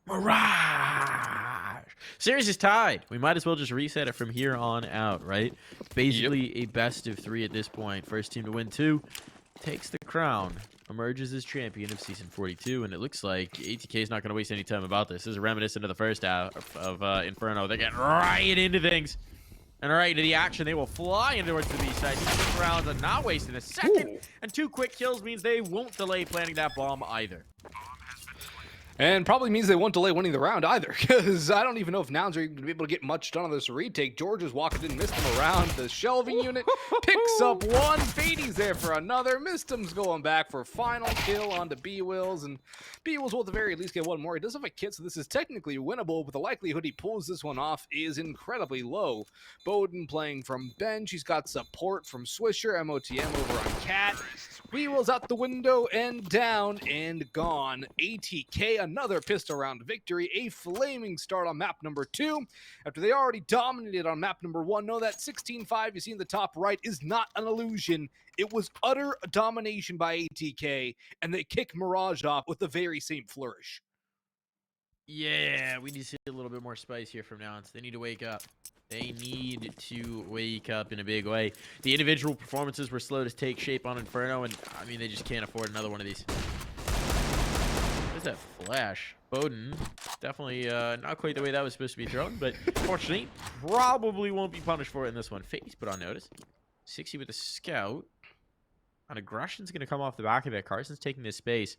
Mirage. Series is tied. We might as well just reset it from here on out, right? Basically a best of 3 at this point. First team to win 2 takes the crown, emerges as champion of Season 42, and it looks like ATK is not going to waste any time about this. This is reminiscent of the first half of Inferno. They get right into things. And right into the action, they will fly in towards the B side. These rounds are not wasting a second. Ooh. And 2 quick kills means they won't delay planting that bomb either. And probably means they won't delay winning the round either, because I don't even know if Nouns are going to be able to get much done on this retake. George is walking in, MisteM around. The shelving unit picks up one. Fady's there for another. MisteM's going back for final kill onto Bwills, and Bwills will at the very least get one more. He does have a kit, so this is technically winnable, but the likelihood he pulls this one off is incredibly low. Bowden playing from bench. He's got support from Swisher, MOTM over on Cat. Bwills out the window and down and gone. ATK, another pistol round victory, a flaming start on map number 2. After they already dominated on map number 1, know that 16-5 you see in the top right is not an illusion. It was utter domination by ATK, and they kick Mirage off with the very same flourish. Yeah, we need to see a little bit more spice here from Nouns. They need to wake up. They need to wake up in a big way. The individual performances were slow to take shape on Inferno, and I mean, they just can't afford another one of these. What is that flash? Bowden, definitely not quite the way that was supposed to be thrown, but fortunately, probably won't be punished for it in this one. Fade's put on notice. 60 with the scout. And aggression's going to come off the back of it. Carson's taking this space.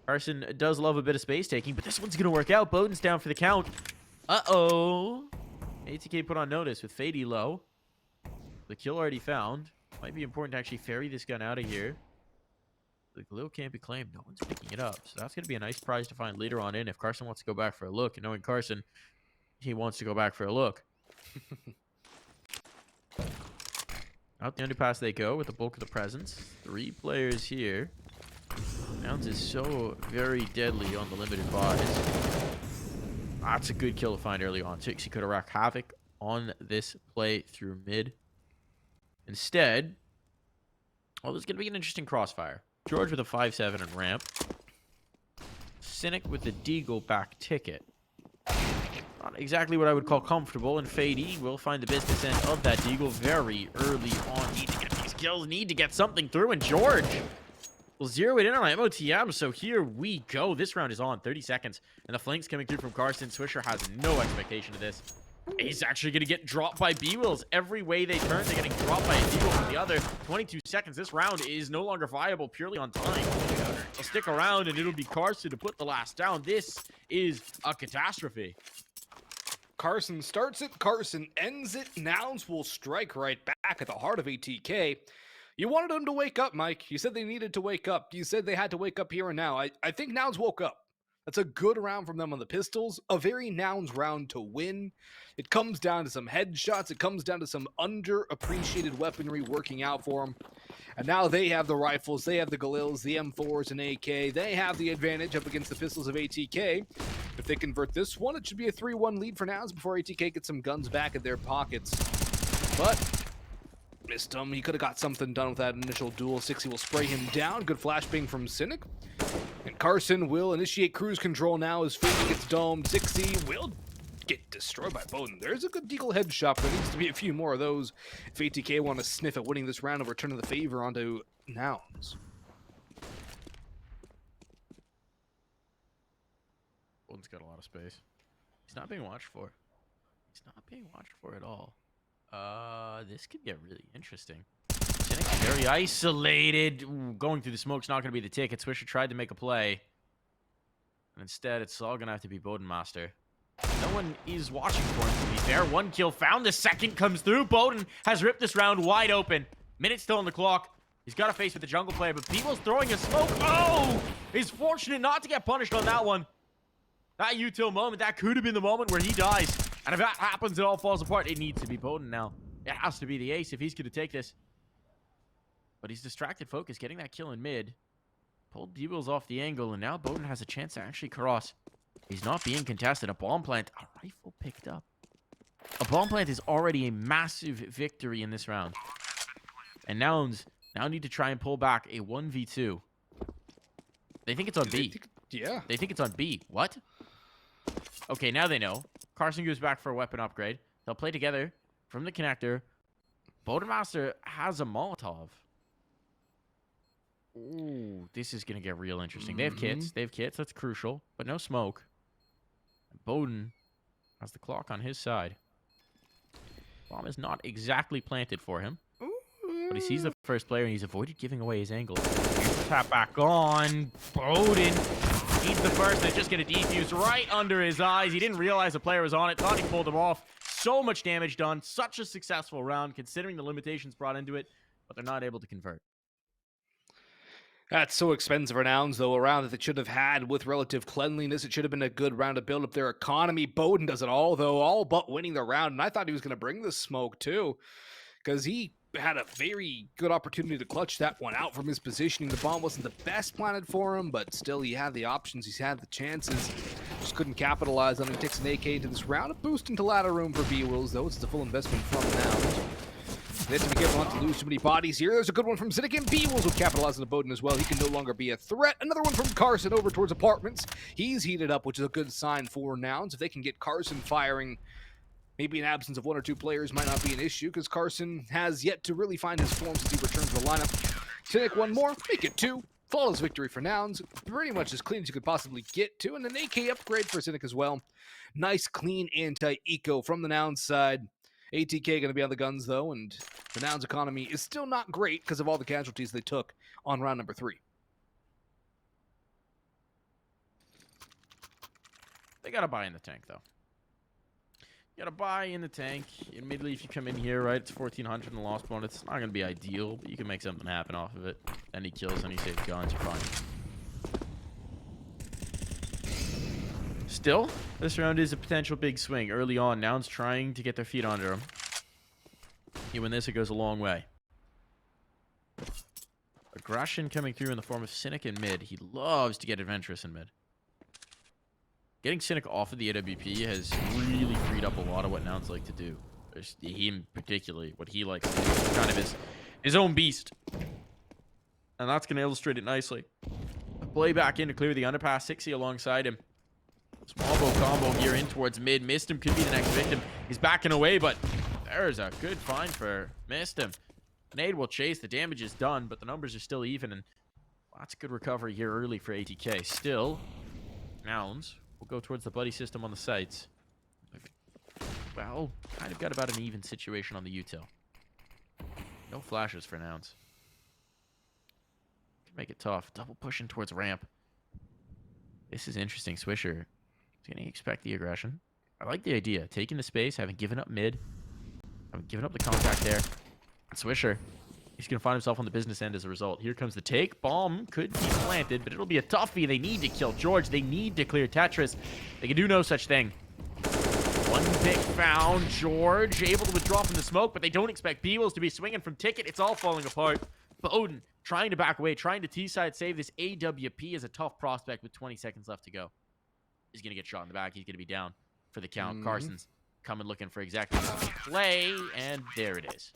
Carson does love a bit of space taking, but this one's going to work out. Bowden's down for the count. Uh-oh. ATK put on notice with Fady low. The kill already found. Might be important to actually ferry this gun out of here. The glue can't be claimed. No one's picking it up. So that's going to be a nice prize to find later on in if Carson wants to go back for a look. And knowing Carson, he wants to go back for a look. Out the underpass they go with the bulk of the presence. 3 players here. Nouns is so very deadly on the limited buys. That's a good kill to find early on. He could have wreaked havoc on this play through mid. Instead, well, there's going to be an interesting crossfire. George with a 5-7 and ramp. Cynic with the Deagle back ticket. Not exactly what I would call comfortable, and Fady will find the business end of that Deagle very early on. Need to get these kills, need to get something through, and George will zero it in on MOTM, so here we go. This round is on, 30 seconds, and the flank's coming through from Carson. Swisher has no expectation of this. He's actually going to get dropped by Bwills. Every way they turn, they're getting dropped by a Deagle from the other. 22 seconds. This round is no longer viable purely on time. They'll stick around, and it'll be Carson to put the last down. This is a catastrophe. Carson starts it, Carson ends it. Nouns will strike right back at the heart of ATK. You wanted them to wake up, Mike. You said they needed to wake up. You said they had to wake up here and now. I think Nouns woke up. That's a good round from them on the pistols. A very Nouns round to win. It comes down to some headshots. It comes down to some underappreciated weaponry working out for them. And now they have the rifles. They have the Galils, the M4s, and AK. They have the advantage up against the pistols of ATK. If they convert this one, it should be a 3-1 lead for Nouns before ATK gets some guns back in their pockets. But MisteM, he could have got something done with that initial duel. 60 will spray him down. Good flashbang from Cynic. And Carson will initiate cruise control now as Fady gets domed. 60 will get destroyed by Bowden. There's a good Deagle headshot, but there needs to be a few more of those if ATK want to sniff at winning this round and returning the favor onto Nouns. Bowden's got a lot of space. He's not being watched for. He's not being watched for at all. This could get really interesting. Cynic's very isolated. Ooh, going through the smoke's not going to be the ticket. Swisher tried to make a play. And instead, it's all going to have to be Bowden Master. No one is watching for him, to be fair. 1 kill found. The second comes through. Bowden has ripped this round wide open. Minute still on the clock. He's got a face with the jungle player, but Bwills throwing a smoke. Oh! He's fortunate not to get punished on that one. That util moment, that could have been the moment where he dies. And if that happens, it all falls apart. It needs to be Bowden now. It has to be the ace if he's going to take this. But he's distracted focus, getting that kill in mid. Pulled Bwills off the angle, and now Bowden has a chance to actually cross. He's not being contested. A bomb plant, a rifle picked up. A bomb plant is already a massive victory in this round. And Nouns now need to try and pull back a 1v2. They think it's on B. Yeah. They think it's on B. What? Okay, now they know. Carson goes back for a weapon upgrade. They'll play together from the connector. Bodenmaster has a Molotov. Ooh, this is going to get real interesting. They have kits. They have kits. That's crucial. But no smoke. Boden has the clock on his side. Bomb is not exactly planted for him. But he sees the first player, and he's avoided giving away his angle. Here's the tap back on. Boden needs the first, and it's just going to defuse right under his eyes. He didn't realize the player was on it. Thought he pulled him off. So much damage done. Such a successful round, considering the limitations brought into it. But they're not able to convert. That's so expensive for Nouns, though. A round that they should have had with relative cleanliness. It should have been a good round to build up their economy. Boden does it all, though, all but winning the round. And I thought he was going to bring the smoke, too, because he had a very good opportunity to clutch that one out from his positioning. The bomb wasn't the best planted for him, but still he had the options. He's had the chances. Just couldn't capitalize on it. He takes an AK into this round. A boost into ladder room for B-Wills, though. It's a full investment from Nouns. They have to be careful not to lose too many bodies here. There's a good one from Cynic, and B-Wills will capitalize on the Boden as well. He can no longer be a threat. Another one from Carson over towards apartments. He's heated up, which is a good sign for Nouns. If they can get Carson firing, maybe an absence of 1 or 2 players might not be an issue, because Carson has yet to really find his form since he returned to the lineup. Cynic one more, make it 2. Flawless victory for Nouns. Pretty much as clean as you could possibly get to, and an AK upgrade for Cynic as well. Nice, clean anti-eco from the Nouns side. ATK going to be on the guns, though, and the Nouns economy is still not great because of all the casualties they took on round number 3. They got to buy in the tank, though. You got to buy in the tank. Admittedly, if you come in here, right, it's 1,400 in the lost bonus. It's not going to be ideal, but you can make something happen off of it. Any kills, any safe guns, you're fine. Still, this round is a potential big swing. Early on, Nouns trying to get their feet under them. You win this, it goes a long way. Aggression coming through in the form of Cynic in mid. He loves to get adventurous in mid. Getting Cynic off of the AWP has really freed up a lot of what Nouns like to do. There's him particularly, what he likes to do. It's kind of his own beast. And that's going to illustrate it nicely. Play back in to clear the underpass. 6-0 alongside him. Small bow combo here in towards mid. MisteM could be the next victim. He's backing away, but there's a good find for MisteM. Nade will chase. The damage is done, but the numbers are still even, and lots of good recovery here early for ATK. Still, Nouns will go towards the buddy system on the sites. Well, kind of got about an even situation on the util. No flashes for Nouns. Can make it tough. Double pushing towards ramp. This is interesting. Swisher is going to expect the aggression. I like the idea. Taking the space, having given up mid, having given up the contact there. And Swisher, he's going to find himself on the business end as a result. Here comes the take. Bomb could be planted, but it'll be a toughie. They need to kill George. They need to clear Tetris. They can do no such thing. One pick found. George able to withdraw from the smoke, but they don't expect B-Wills to be swinging from Ticket. It's all falling apart. Boden trying to back away, trying to T-side save. This AWP is a tough prospect with 20 seconds left to go. He's going to get shot in the back. He's going to be down for the count. Carson's coming looking for exactly the play, and there it is.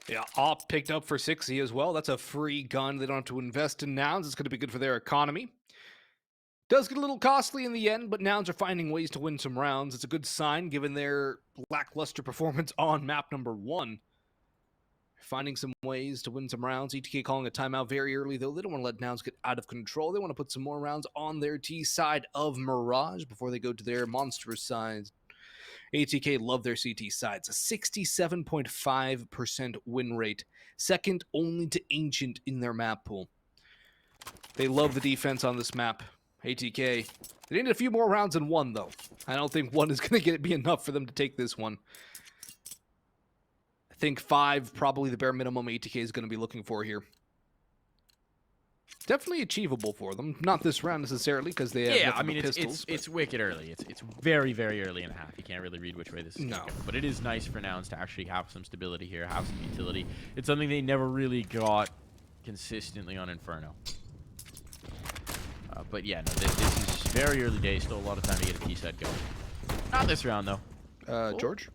Yeah, op picked up for 6-0 as well. That's a free gun. They don't have to invest in Nouns. It's going to be good for their economy. Does get a little costly in the end, but Nouns are finding ways to win some rounds. It's a good sign given their lackluster performance on map number 1. Finding some ways to win some rounds. ETK calling a timeout very early, though. They don't want to let Nouns get out of control. They want to put some more rounds on their T side of Mirage before they go to their monstrous side. ATK love their CT sides. A 67.5% win rate. Second only to Ancient in their map pool. They love the defense on this map. ATK. They need a few more rounds than 1, though. I don't think 1 is going to be enough for them to take this one. I think 5, probably the bare minimum ATK is going to be looking for here. Definitely achievable for them. Not this round necessarily, because they have pistols. It's wicked early. It's very, very early in the half. You can't really read which way this is going. But it is nice for Nouns to actually have some stability here, have some utility. It's something they never really got consistently on Inferno. But yeah, no, this is very early days. Still a lot of time to get a T-set going. Not this round, though. George?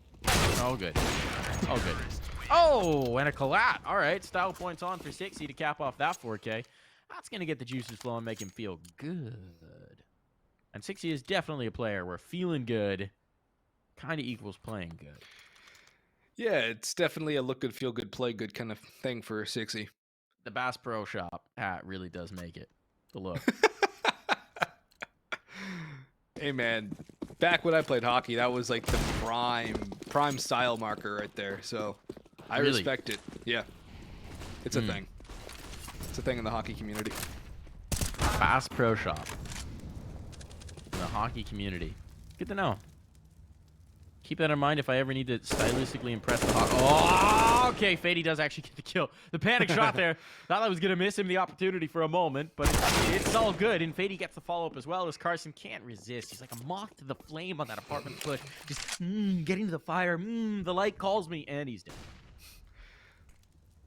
Oh, good. Oh, good. Oh, and a collat. All right, style points on for 6-0 to cap off that 4K. That's going to get the juices flowing, make him feel good. And 60 is definitely a player where feeling good kind of equals playing good. Yeah, it's definitely a look good, feel good, play good kind of thing for 60. The Bass Pro Shop hat really does make it. The look. Hey man, back when I played hockey, that was like the prime style marker right there. So I Really? respect it. Yeah, it's a thing. It's a thing in the hockey community. Bass Pro Shop. In the hockey community. Good to know. Keep that in mind if I ever need to stylistically impress the hockey. Oh, okay. Fady does actually get the kill. The panic shot there. Thought I was going to miss him the opportunity for a moment, but it's all good. And Fady gets the follow-up as well as Carson can't resist. He's like a moth to the flame on that apartment push. Just getting to the fire. The light calls me, and he's dead.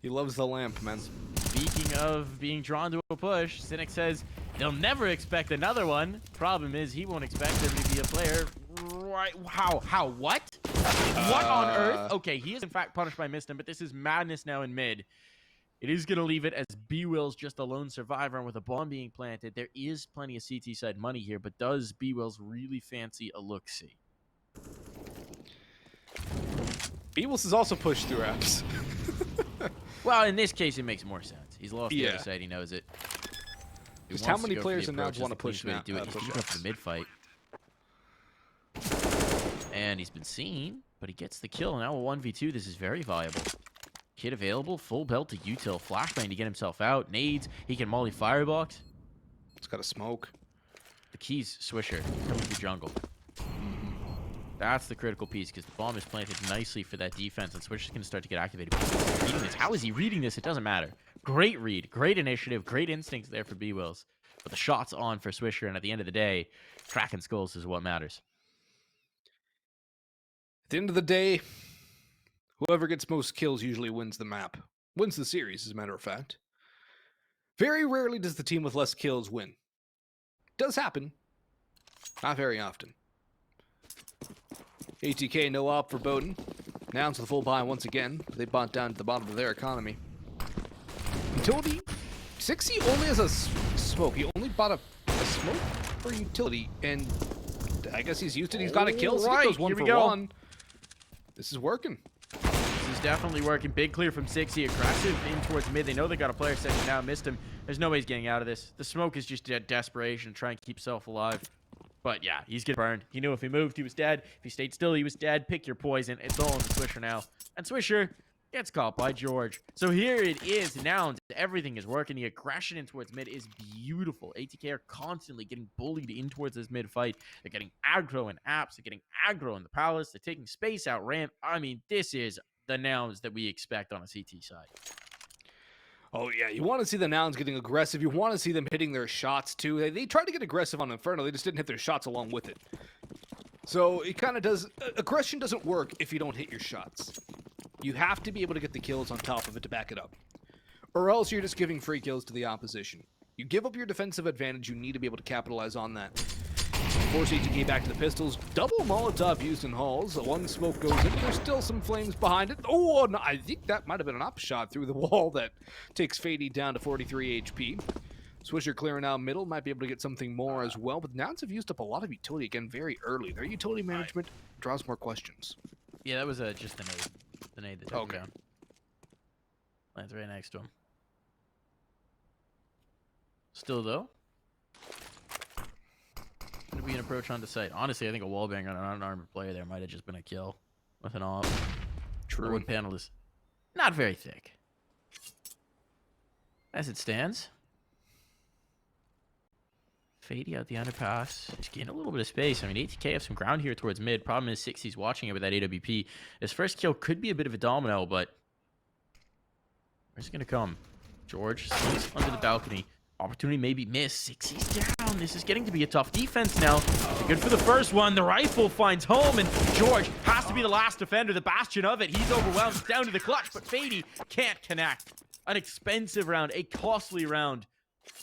He loves the lamp, man. Speaking of being drawn to a push, Cynic says they'll never expect another one. Problem is, he won't expect there to be a player. Right? How? What? What on earth? Okay, he is in fact punished by MisteM, but this is madness now in mid. It is going to leave it as B-Will's just a lone survivor, and with a bomb being planted, there is plenty of CT side money here, but does B-Will's really fancy a look-see? B-Wills is also pushed through apps. Well, in this case, it makes more sense. He's lost the other side. He knows it. Just how many players in Nouns want to push now? Do it. He's going for the mid fight. And he's been seen, but he gets the kill. Now a 1v2. This is very viable. Kid available. Full belt to util. Flashbang to get himself out. Nades. He can molly firebox. It's got a smoke. The key's Swisher coming through jungle. That's the critical piece because the bomb is planted nicely for that defense, and Swisher's going to start to get activated. Reading this. How is he reading this? It doesn't matter. Great read. Great initiative. Great instincts there for B-Wills. But the shot's on for Swisher, and at the end of the day, cracking skulls is what matters. At the end of the day, whoever gets most kills usually wins the map. Wins the series, as a matter of fact. Very rarely does the team with less kills win. Does happen. Not very often. ATK no op for Bowden. Nouns with a full buy once again. They bought down to the bottom of their economy. Utility. 60 only has a smoke. He only bought a smoke for utility, and I guess he's used it. He's got a kill. So he goes one for one. This is working. This is definitely working. Big clear from 60. Aggressive in towards mid. They know they got a player second now. MisteM. There's no way he's getting out of this. The smoke is just desperation, trying to keep himself alive. But yeah, he's getting burned. He knew if he moved, he was dead. If he stayed still, he was dead. Pick your poison. It's all on the Swisher now. And Swisher gets caught by George. So here it is. Nouns. Everything is working. The aggression in towards mid is beautiful. ATK are constantly getting bullied in towards this mid fight. They're getting aggro in apps. They're getting aggro in the palace. They're taking space out ramp. I mean, this is the Nouns that we expect on a CT side. Oh, yeah, you want to see the Nouns getting aggressive. You want to see them hitting their shots, too. They tried to get aggressive on Inferno. They just didn't hit their shots along with it. So it kind of does... Aggression doesn't work if you don't hit your shots. You have to be able to get the kills on top of it to back it up. Or else you're just giving free kills to the opposition. You give up your defensive advantage, you need to be able to capitalize on that. Force ATK back to the pistols. Double Molotov used in halls. One smoke goes in. There's still some flames behind it. Oh, no, I think that might have been an op shot through the wall that takes Fady down to 43 HP. Swisher clearing out middle. Might be able to get something more as well. But Nouns have used up a lot of utility again very early. Their utility management draws more questions. Yeah, that was just the nade. The nade that took him down. Lands right next to him. Still, though, going to be an approach onto site. Honestly, I think a wallbang on an unarmed player there might have just been a kill with an op. True. The wood panel is not very thick. As it stands, Fady out the underpass. He's getting a little bit of space. I mean, ATK have some ground here towards mid. Problem is 60's watching it with that AWP. His first kill could be a bit of a domino, but where's it going to come? George sneaks under the balcony. Opportunity maybe missed. 60's down. This is getting to be a tough defense now. Good for the first one. The rifle finds home, and George has to be the last defender, the bastion of it. He's overwhelmed. It's down to the clutch, but Fady can't connect. An expensive round, a costly round,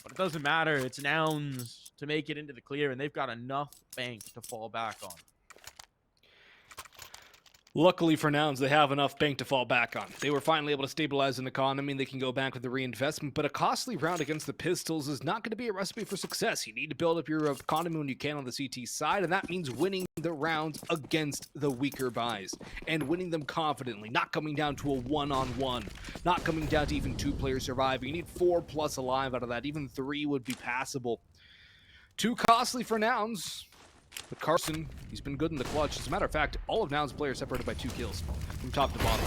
but it doesn't matter. It's Nouns to make it into the clear, and they've got enough bank to fall back on. Luckily for Nouns, they have enough bank to fall back on. They were finally able to stabilize an economy and they can go back with the reinvestment, but a costly round against the Pistols is not going to be a recipe for success. You need to build up your economy when you can on the CT side, and that means winning the rounds against the weaker buys and winning them confidently, not coming down to a one-on-one, not coming down to even 2 players surviving. You need 4+ alive out of that. Even 3 would be passable. Too costly for Nouns. But Carson, he's been good in the clutch. As a matter of fact, all of Nouns players separated by 2 kills from top to bottom.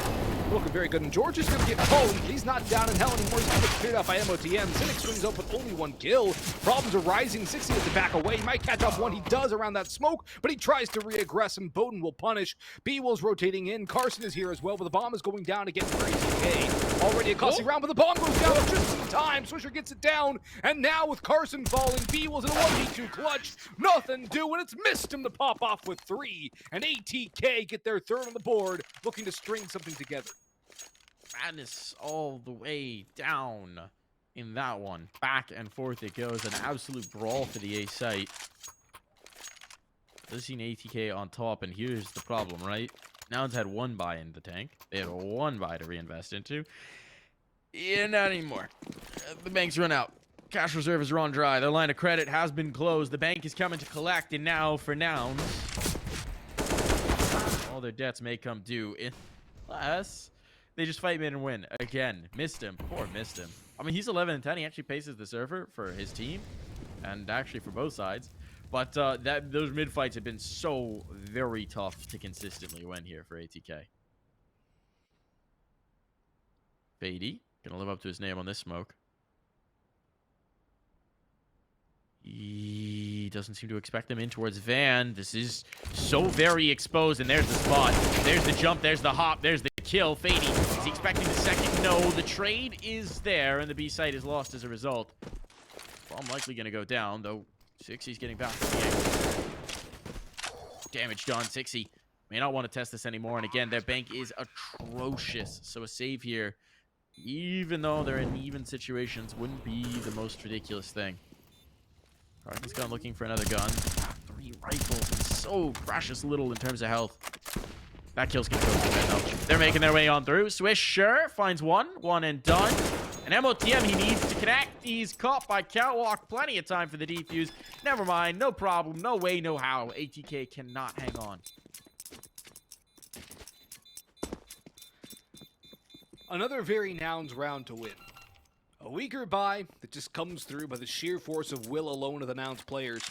Looking very good. And George is going to get home. He's not down in hell anymore. He's going to get cleared out by MOTM. Cynic swings up with only 1 kill. Problems are rising. 60 has to back away. He might catch off one. He does around that smoke, but he tries to reaggress and Bowden will punish. B-Will's rotating in. Carson is here as well, but the bomb is going down again for ATK. Already a costly round, but the bomb goes down just in time. Swisher gets it down, and now with Carson falling, B-Will's in a 1v2 clutch. Nothing doing. It's MisteM to pop off with 3, and ATK get their 3rd on the board, looking to string something together. Madness all the way down in that one. Back and forth it goes. An absolute brawl for the A site. Let's see an ATK on top, and here's the problem, right? Nouns had 1 buy in the tank. They had 1 buy to reinvest into. Yeah, not anymore. The bank's run out. Cash reserve is run dry. Their line of credit has been closed. The bank is coming to collect, and now for Nouns, all their debts may come due unless they just fight mid and win. Again, MisteM. Poor MisteM. I mean, he's 11-10. He actually paces the server for his team, and actually for both sides. But those mid fights have been so very tough to consistently win here for ATK. Fady gonna live up to his name on this smoke. He doesn't seem to expect them in towards Van. This is so very exposed, and there's the spot. There's the jump, there's the hop, there's the kill. Fady, is he expecting the second? No, the trade is there, and the B site is lost as a result. Bomb likely going to go down, though Nounscxzi's getting back to the game. Damage done. Nounscxzi may not want to test this anymore, and again, their bank is atrocious, so a save here, even though they're in even situations, wouldn't be the most ridiculous thing. Carson's gone looking for another gun. 3 rifles and so precious little in terms of health. That kill's gonna go to them though. They're making their way on through. Swisher finds one and done. And MOTM, he needs to connect. He's caught by Catwalk. Plenty of time for the defuse. Never mind, no problem, no way, no how. ATK cannot hang on. Another very Nouns round to win. A weaker buy that just comes through by the sheer force of will alone of the Nouns players.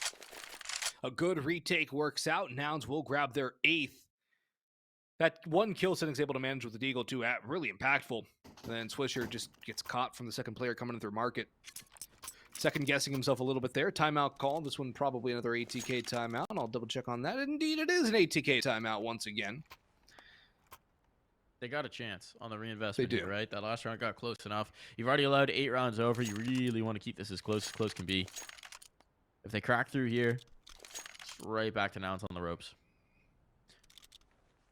A good retake works out. Nouns will grab their 8th. That 1 kill Cynic's able to manage with the Deagle too, really impactful. And then Swisher just gets caught from the second player coming into their market. Second guessing himself a little bit there. Timeout call. This one probably another ATK timeout. I'll double check on that. Indeed, it is an ATK timeout once again. They got a chance on the reinvestment. They do. Here, right? That last round got close enough. You've already allowed 8 rounds over. You really want to keep this as close can be. If they crack through here, it's right back to Nouns on the ropes.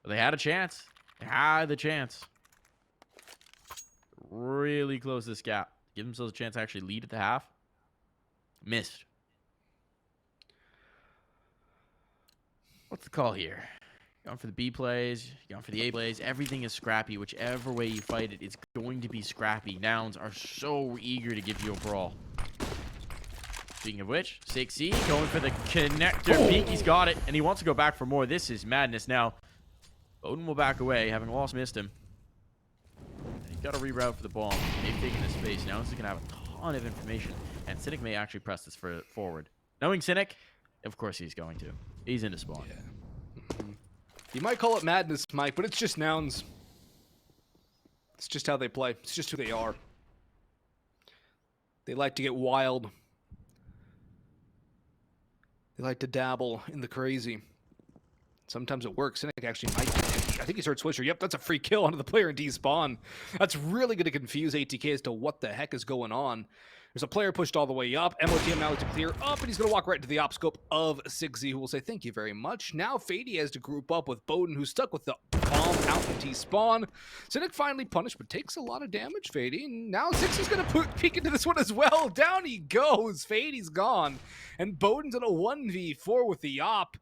But they had a chance. They had the chance. Really close this gap. Give themselves a chance to actually lead at the half. Missed. What's the call here? Going for the B plays, going for the A plays. Everything is scrappy. Whichever way you fight it, it's going to be scrappy. Nouns are so eager to give you a brawl. Speaking of which, Nounscxzi going for the connector peek. He's got it, and he wants to go back for more. This is madness now. Bowden will back away, having lost MisteM. And he's got to reroute for the bomb. They've taken this space. Now he's going to have a ton of information, and Cynic may actually press this forward. Knowing Cynic, of course he's going to. He's into spawn. Yeah. You might call it madness, Mike, but it's just Nouns. It's just how they play. It's just who they are. They like to get wild. They like to dabble in the crazy. Sometimes it works. Cynic actually might get empty. I think he's heard Swisher. Yep, that's a free kill onto the player in despawn. That's really going to confuse ATK as to what the heck is going on. There's a player pushed all the way up. MOTM now to clear up, and he's going to walk right into the op scope of Nounscxzi, who will say thank you very much. Now Fady has to group up with Bowden, who's stuck with the bomb out in T-spawn. Cynic finally punished, but takes a lot of damage, Fady. And now Nounscxzi's going to peek into this one as well. Down he goes. Fady's gone. And Bowden's in a 1v4 with the op.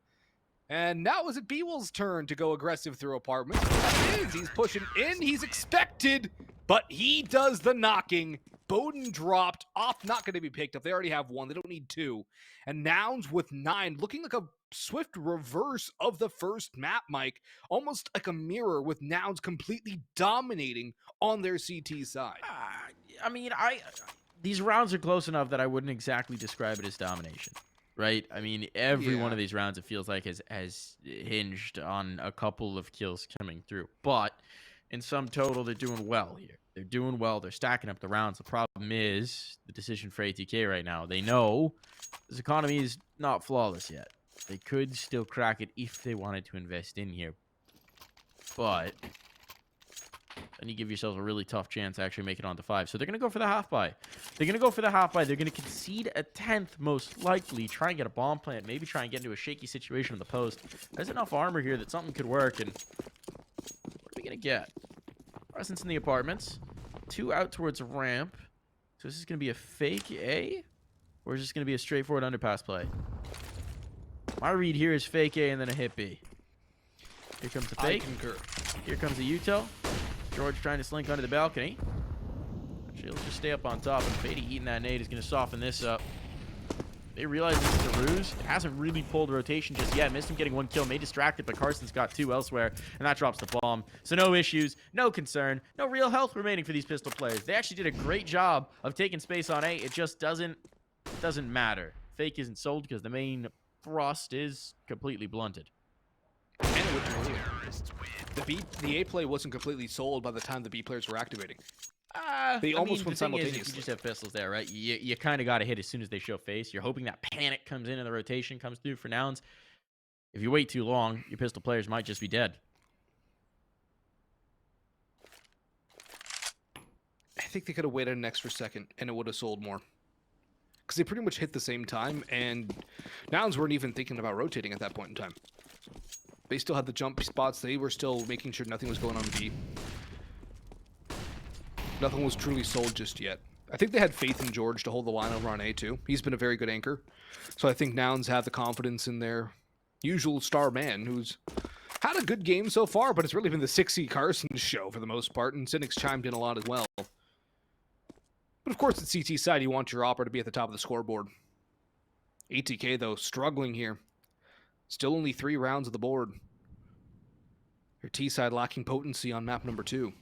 And now is it B-Will's turn to go aggressive through apartments. That is, he's pushing in, he's expected, but he does the knocking. Bowden dropped, off not going to be picked up. They already have one, they don't need two. And Nouns with 9, looking like a swift reverse of the first map, Mike. Almost like a mirror with Nouns completely dominating on their CT side. I mean, these rounds are close enough that I wouldn't exactly describe it as domination. Right? I mean, every one of these rounds, it feels like, has hinged on a couple of kills coming through. But in sum total, they're doing well here. They're doing well. They're stacking up the rounds. The problem is the decision for ATK right now. They know this economy is not flawless yet. They could still crack it if they wanted to invest in here. But then you give yourselves a really tough chance to actually make it onto 5. So they're going to go for the half buy. They're going to go for the half buy. They're going to concede a 10th, most likely. Try and get a bomb plant. Maybe try and get into a shaky situation on the post. There's enough armor here that something could work. And what are we going to get? Presence in the apartments. 2 out towards a ramp. So this is going to be a fake A? Or is this going to be a straightforward underpass play? My read here is fake A and then a hit B. Here comes the fake. I concur. Here comes the util. George trying to slink under the balcony. Actually, let's just stay up on top. And Fady eating that nade is going to soften this up. They realize this is a ruse. It hasn't really pulled rotation just yet. MisteM getting 1 kill. May distract it, but Carson's got 2 elsewhere. And that drops the bomb. So no issues, no concern, no real health remaining for these pistol players. They actually did a great job of taking space on A. It just doesn't matter. Fake isn't sold because the main thrust is completely blunted. And it went earlier. The A play wasn't completely sold by the time the B players were activating. They almost went simultaneously. You just have pistols there, right? You kind of got to hit as soon as they show face. You're hoping that panic comes in and the rotation comes through for Nouns. If you wait too long, your pistol players might just be dead. I think they could have waited an extra second and it would have sold more. Because they pretty much hit the same time, and Nouns weren't even thinking about rotating at that point in time. They still had the jump spots. They were still making sure nothing was going on B. Nothing was truly sold just yet. I think they had faith in George to hold the line over on A too. He's been a very good anchor. So I think Nouns have the confidence in their usual star man, who's had a good game so far, but it's really been the Nounscxzi Carson show for the most part, and Cynic's chimed in a lot as well. But of course, at CT side, you want your opera to be at the top of the scoreboard. ATK, though, struggling here. Still only 3 rounds of the board. Your T side lacking potency on map number 2.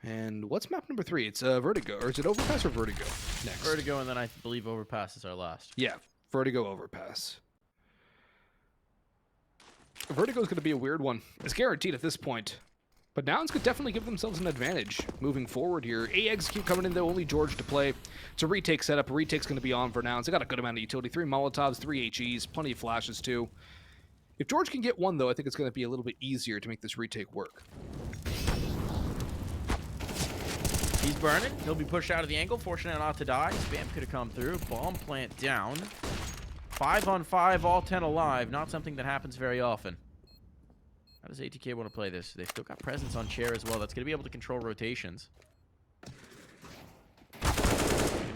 And what's map number 3? It's Vertigo, or is it Overpass or Vertigo next? Vertigo, and then I believe Overpass is our last. Yeah, Vertigo Overpass. Vertigo's going to be a weird one. It's guaranteed at this point. But Nouns could definitely give themselves an advantage moving forward here. AEGs keep coming in, though, only George to play. It's a retake setup. A retake's going to be on for Nouns. They got a good amount of utility. 3 Molotovs, 3 HEs, plenty of flashes, too. If George can get one, though, I think it's going to be a little bit easier to make this retake work. He's burning. He'll be pushed out of the angle. Fortunate not to die. Spam could have come through. Bomb plant down. 5 on 5, all 10 alive. Not something that happens very often. How does ATK want to play this? They've still got presence on chair as well. That's going to be able to control rotations.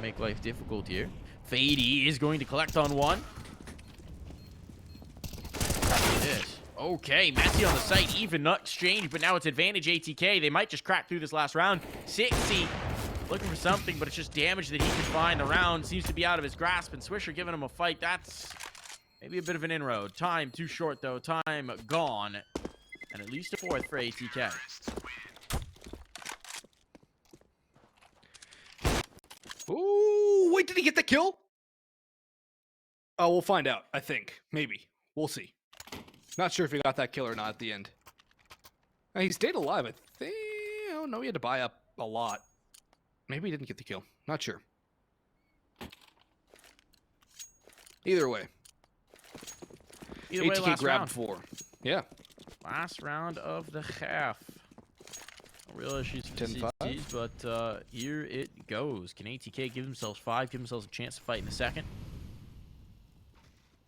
Make life difficult here. Fady is going to collect on 1. Look at this. Okay, Messy on the site. Even nut exchange, but now it's advantage ATK. They might just crack through this last round. Nounscxzi looking for something, but it's just damage that he can find. The round seems to be out of his grasp, and Swisher giving him a fight. That's maybe a bit of an inroad. Time too short, though. Time gone. And at least a 4th for ATK. Ooh, wait, did he get the kill? Oh, we'll find out, I think. Maybe. We'll see. Not sure if he got that kill or not at the end. He stayed alive, I think. Oh, no, he had to buy up a lot. Maybe he didn't get the kill. Not sure. Either way. ATK last grabbed round. 4. Yeah. Last round of the half. No real issues for the 10-5. CTs, but here it goes. Can ATK give themselves 5, give themselves a chance to fight in a second?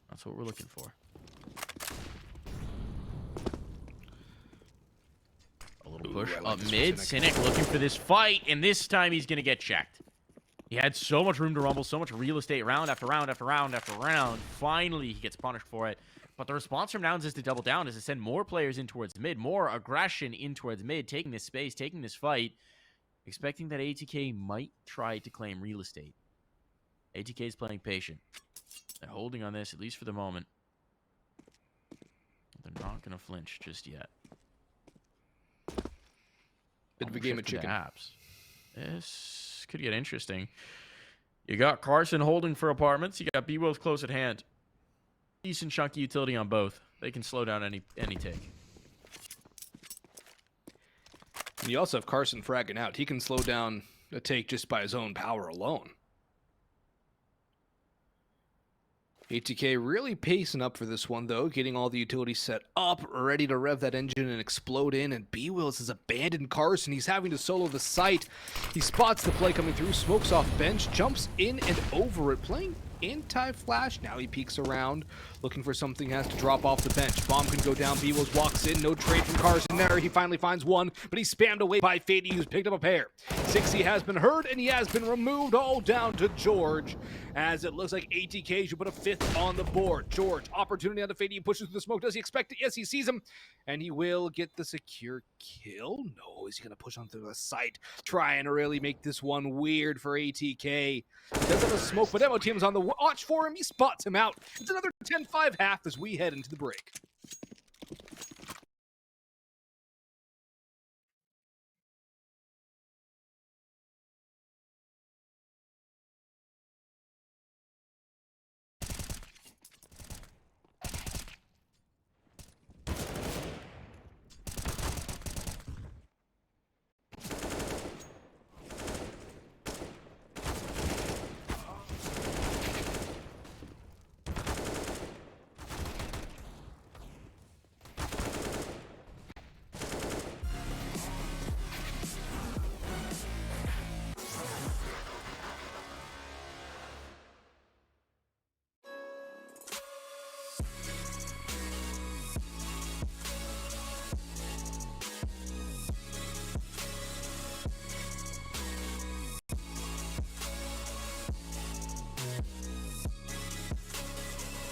That's what we're looking for. A little push I like up this mid. Cynic. Cynic looking for this fight, and this time he's going to get checked. He had so much room to rumble, so much real estate, round after round after round after round. Finally, he gets punished for it. But the response from Nouns is to double down, is to send more players in towards mid, more aggression in towards mid, taking this space, taking this fight, expecting that ATK might try to claim real estate. ATK is playing patient. They're holding on this, at least for the moment. They're not going to flinch just yet. Bit of a game of chicken. Apps. This could get interesting. You got Carson holding for apartments. You got B-Wills close at hand. Decent chunky utility on both. They can slow down any take. And you also have Carson fragging out. He can slow down a take just by his own power alone. ATK really pacing up for this one, though, getting all the utilities set up, ready to rev that engine and explode in, and B-Wills has abandoned Carson. He's having to solo the site. He spots the play coming through, smokes off bench, jumps in and over it, playing anti-flash. Now he peeks around, looking for something, has to drop off the bench. Bomb can go down, B-Wills walks in, no trade from Carson there. He finally finds one, but he's spammed away by Fady, who's picked up a pair. Sixy has been hurt, and he has been removed, all down to George, as it looks like ATK should put a fifth on the board. George, opportunity on the Fady, he pushes through the smoke. Does he expect it? Yes, he sees him, and he will get the secure kill. No, is he going to push on through the site, trying to really make this one weird for ATK. He does have a smoke, but MoTM is on the watch for him. He spots him out. It's another 10-5 half as we head into the break.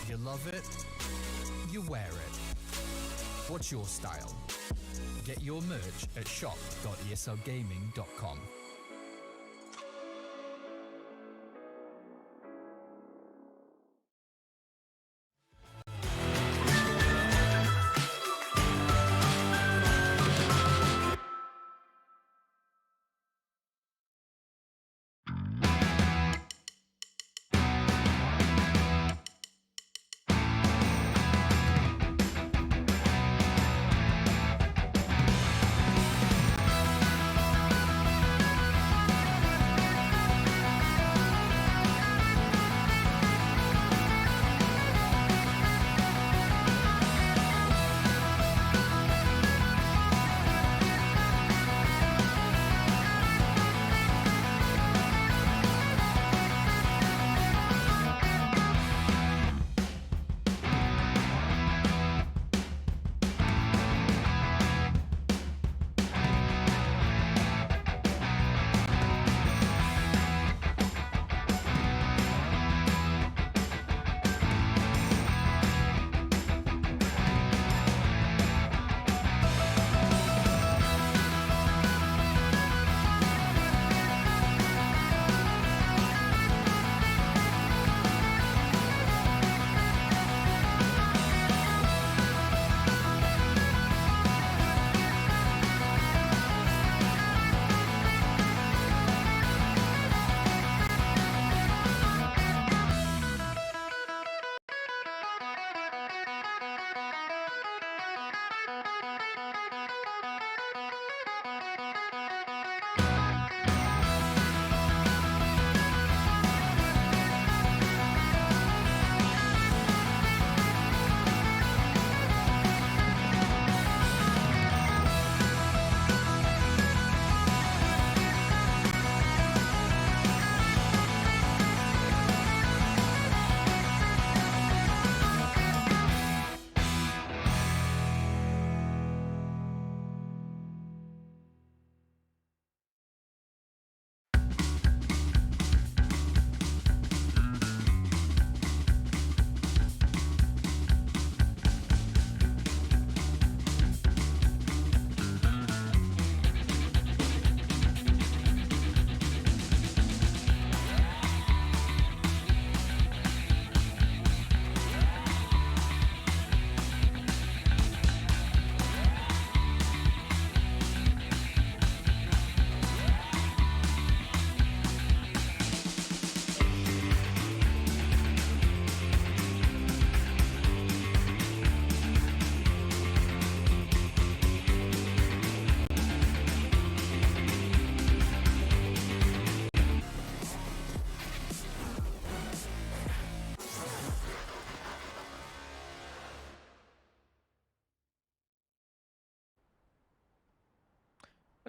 You love it, you wear it. What's your style? Get your merch at shop.eslgaming.com.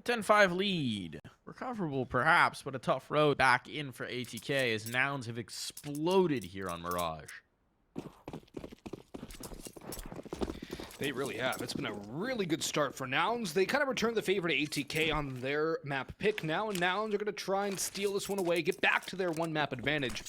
10-5 lead. Recoverable perhaps, but a tough road back in for ATK as Nouns have exploded here on Mirage. They really have. It's been a really good start for Nouns. They kind of returned the favor to ATK on their map pick now, and Nouns are going to try and steal this one away, get back to their one map advantage,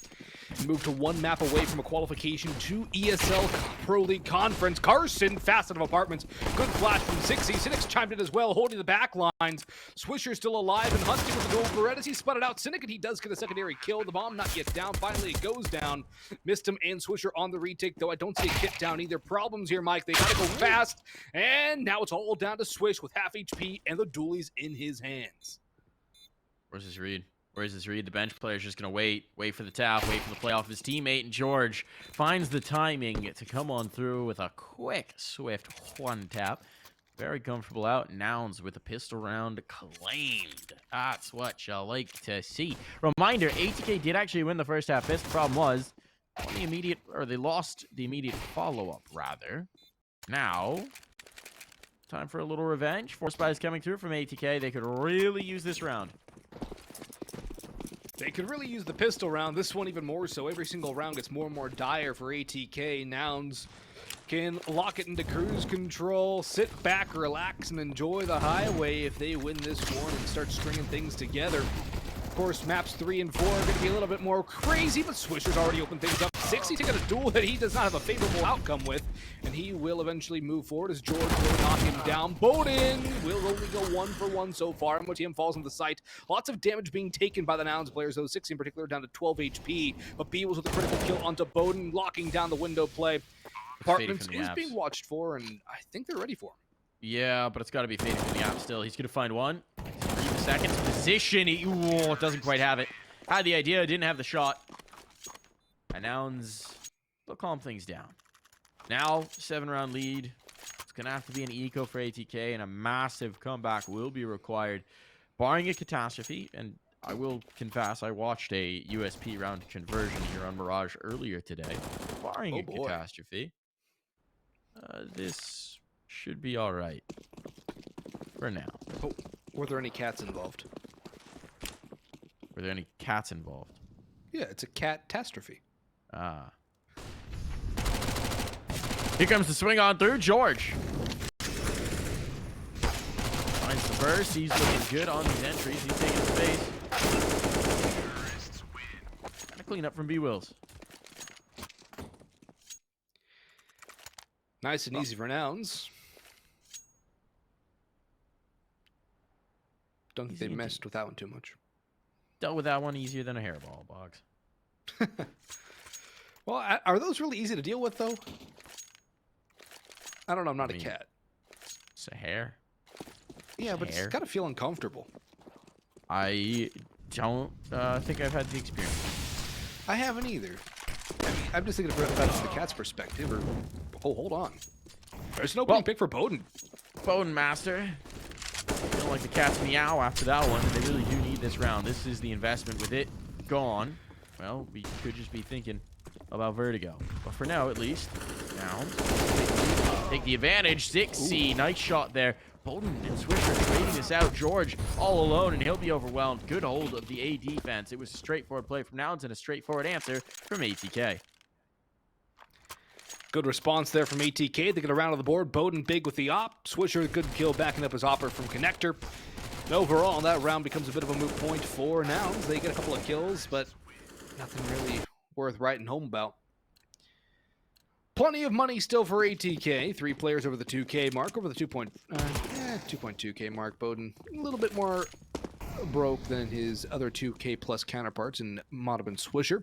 and move to one map away from a qualification to ESL Pro League Conference. Carson, fast out of apartments. Good flash from CSGO. Cynic chimed in as well, holding the back lines. Swisher still alive and hunting with the gold Beretta as he sputted out Cynic, and he does get a secondary kill. The bomb not yet down. Finally, it goes down. MisteM and Swisher on the retake, though I don't see a kit down either. Problems here, Mike. They gotta go fast, and now it's all down to Swish with half HP and the dualies in his hands. Where's his read? Where's his read? The bench player's just going to wait for the tap, wait for the play off his teammate, and George finds the timing to come on through with a quick, swift one tap. Very comfortable out. Nouns with a pistol round claimed. That's what you like to see. Reminder, ATK did actually win the first half. The problem was on the immediate, or they lost the immediate follow-up, rather. Now, time for a little revenge. Force buys coming through from ATK. They could really use this round. They could really use the pistol round. This one even more so. Every single round gets more and more dire for ATK. Nouns can lock it into cruise control, sit back, relax, and enjoy the highway if they win this one and start stringing things together. Of course, maps 3 and 4 are going to be a little bit more crazy, but Swisher's already opened things up. CSGO taking a duel that he does not have a favorable outcome with, and he will eventually move forward as George will knock him down. Bowden will only go 1 for 1 so far. MoTM falls on the site. Lots of damage being taken by the Nouns players, though 6 in particular down to 12 HP, but B was with a critical kill onto Bowden, locking down the window play. Apartments is being watched for, and I think they're ready for him. Yeah, but it's got to be fading from the app still. He's going to find one. 3 seconds. Position. Ooh, doesn't quite have it. Had the idea, didn't have the shot. And Nouns will calm things down. Now, 7-round lead. It's going to have to be an eco for ATK, and a massive comeback will be required, barring a catastrophe. And I will confess, I watched a USP round conversion here on Mirage earlier today. Barring a catastrophe, this should be all right for now. Oh, were there any cats involved? Were there any cats involved? Yeah, it's a cat-tastrophe. Ah. Here comes the swing on through. George finds the burst. He's looking good on these entries. He's taking space. Gotta clean up from B-Wills. Nice and easy for Nouns. Don't think they messed with that one too much. Dealt with that one easier than a hairball, Boggs. Well, are those really easy to deal with, though? I don't know. I'm not a cat. It's a hair. Yeah, but it's got to feel uncomfortable. I don't think I've had the experience. I haven't either. I mean, I'm just thinking about it from the cat's perspective. Or, oh, hold on. There's an opening pick for Bowden. Bowden Master. Feeling like the cat's meow after that one. They really do need this round. This is the investment. With it gone, well, we could just be thinking about Vertigo. But for now, at least, Nouns take the advantage. CSGO, nice shot there. Bowden and Swisher trading this out. George all alone, and he'll be overwhelmed. Good hold of the A defense. It was a straightforward play from Nouns and a straightforward answer from ATK. Good response there from ATK. They get around on the board. Bowden big with the op. Swisher, good kill backing up his opper from Connector. And overall, that round becomes a bit of a moot point for Nouns. They get a couple of kills, but nothing really worth writing home about. Plenty of money still for ATK. 3 players over the 2K mark, over the 2.2K mark. Bowden a little bit more broke than his other 2K plus counterparts in MoTm and Swisher.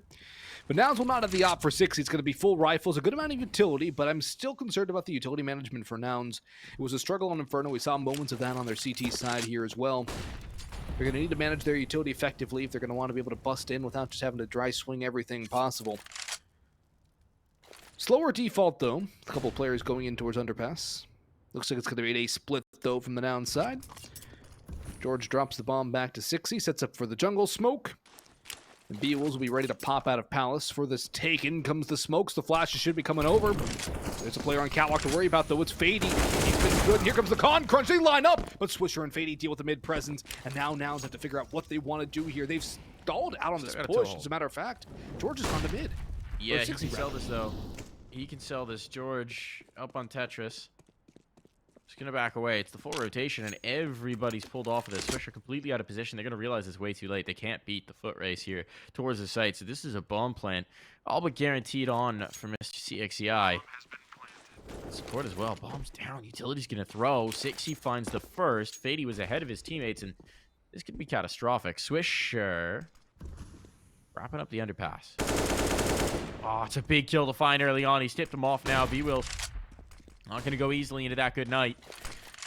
But Nouns will not have the op for 6. It's going to be full rifles, a good amount of utility, but I'm still concerned about the utility management for Nouns. It was a struggle on Inferno. We saw moments of that on their CT side here as well. They're going to need to manage their utility effectively if they're going to want to be able to bust in without just having to dry swing everything possible. Slower default, though. A couple players going in towards underpass. Looks like it's going to be a split, though, from the Nouns side. George drops the bomb back to CSGO, sets up for the jungle smoke. The B-Wolves will be ready to pop out of Palace for this take. In comes the smokes. The flashes should be coming over. There's a player on Catwalk to worry about, though. It's Fady. He's been good. Here comes the con crunch. They line up, but Swisher and Fady deal with the mid presence. And now Nouns have to figure out what they want to do here. They've stalled out on this push. As a matter of fact, George has gone to mid. Yeah, he can sell this, though. He can sell this. George up on Tetris. Just going to back away. It's the full rotation, and everybody's pulled off of this. Swisher completely out of position. They're going to realize it's way too late. They can't beat the foot race here towards the site. So this is a bomb plan. All but guaranteed on for Mr. CXCI. Support as well. Bomb's down. Utility's going to throw. Sixy finds the first. Fady was ahead of his teammates, and this could be catastrophic. Swisher wrapping up the underpass. Oh, it's a big kill to find early on. He's tipped him off now. B-Will not going to go easily into that good night.